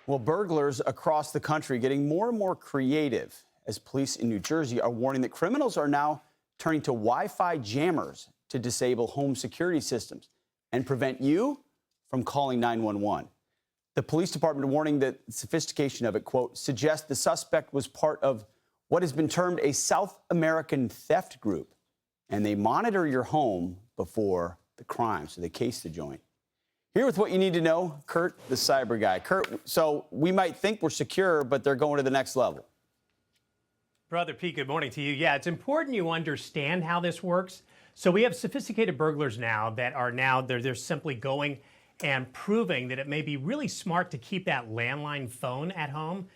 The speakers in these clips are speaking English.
Well, burglars across the country getting more and more creative as police in New Jersey are warning that criminals are now turning to Wi-Fi jammers to disable home security systems and prevent you from calling 911. The police department warning that the sophistication of it, quote, suggests the suspect was part of what has been termed a South American theft group, and they monitor your home before the crime, so they case the joint. Here with what you need to know, Kurt, the cyber guy. Kurt, so we might think we're secure, but they're going to the next level. Brother Pete, good morning to you. Yeah, it's important you understand how this works. So we have sophisticated burglars now that are they're simply going and proving that it may be really smart to keep that landline phone at home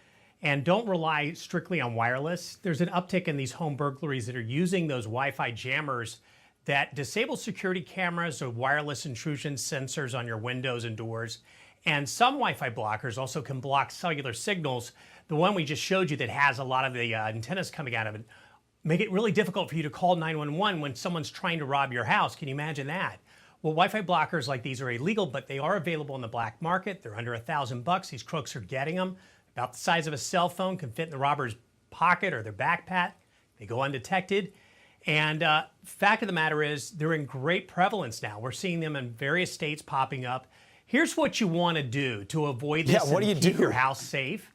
and don't rely strictly on wireless. There's an uptick in these home burglaries that are using those Wi-Fi jammers that disable security cameras or wireless intrusion sensors on your windows and doors. And some Wi-Fi blockers also can block cellular signals. The one we just showed you that has a lot of the antennas coming out of it, make it really difficult for you to call 911 when someone's trying to rob your house. Can you imagine that? Well, Wi-Fi blockers like these are illegal, but they are available in the black market. They're under $1,000. These crooks are getting them. About the size of a cell phone, can fit in the robber's pocket or their backpack. They go undetected. And fact of the matter is, they're in great prevalence now. We're seeing them in various states popping up. Here's what you want to do to avoid this and keep your house safe.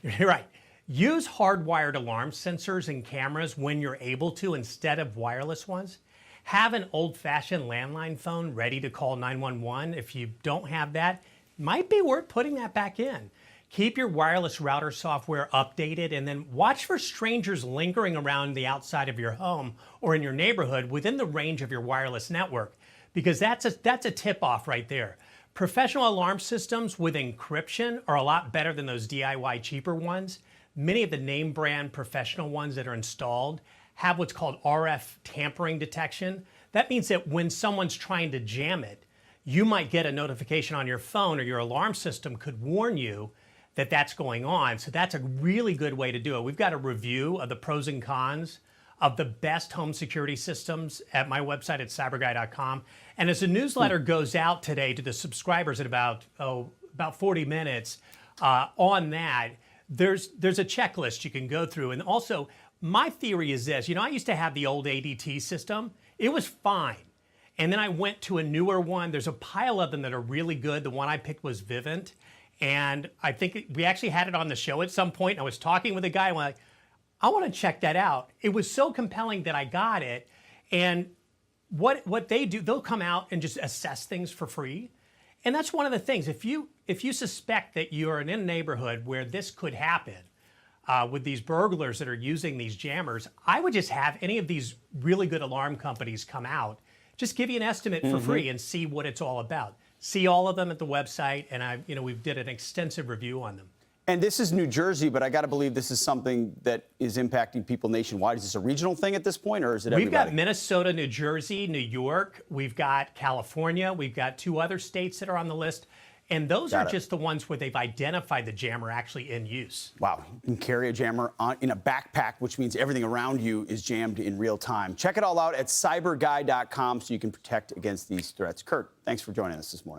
You're right. Use hardwired alarm sensors and cameras when you're able to instead of wireless ones. Have an old-fashioned landline phone ready to call 911. If you don't have that, it might be worth putting that back in. Keep your wireless router software updated and then watch for strangers lingering around the outside of your home or in your neighborhood within the range of your wireless network, because that's a tip-off right there. Professional alarm systems with encryption are a lot better than those DIY cheaper ones. Many of the name brand professional ones that are installed have what's called RF tampering detection. That means that when someone's trying to jam it, you might get a notification on your phone or your alarm system could warn you that that's going on. So that's a really good way to do it. We've got a review of the pros and cons of the best home security systems at my website at cyberguy.com. And as the newsletter goes out today to the subscribers at about 40 minutes on that, there's a checklist you can go through. And also, my theory is this. You know, I used to have the old ADT system. It was fine. And then I went to a newer one. There's a pile of them that are really good. The one I picked was Vivint. And I think we actually had it on the show at some point. I was talking with a guy, and I'm like, I want to check that out. It was so compelling that I got it. And what they do, they'll come out and just assess things for free. And that's one of the things. If you suspect that you're in a neighborhood where this could happen with these burglars that are using these jammers, I would just have any of these really good alarm companies come out, just give you an estimate for free and see what it's all about. See all of them at the website, and we did an extensive review on them. And this is New Jersey, but I got to believe this is something that is impacting people nationwide. Is this a regional thing at this point, or is it everybody? We've got Minnesota, New Jersey, New York. We've got California. We've got 2 other states that are on the list. And those are just the ones where they've identified the jammer actually in use. Wow. You can carry a jammer in a backpack, which means everything around you is jammed in real time. Check it all out at cyberguy.com so you can protect against these threats. Kurt, thanks for joining us this morning.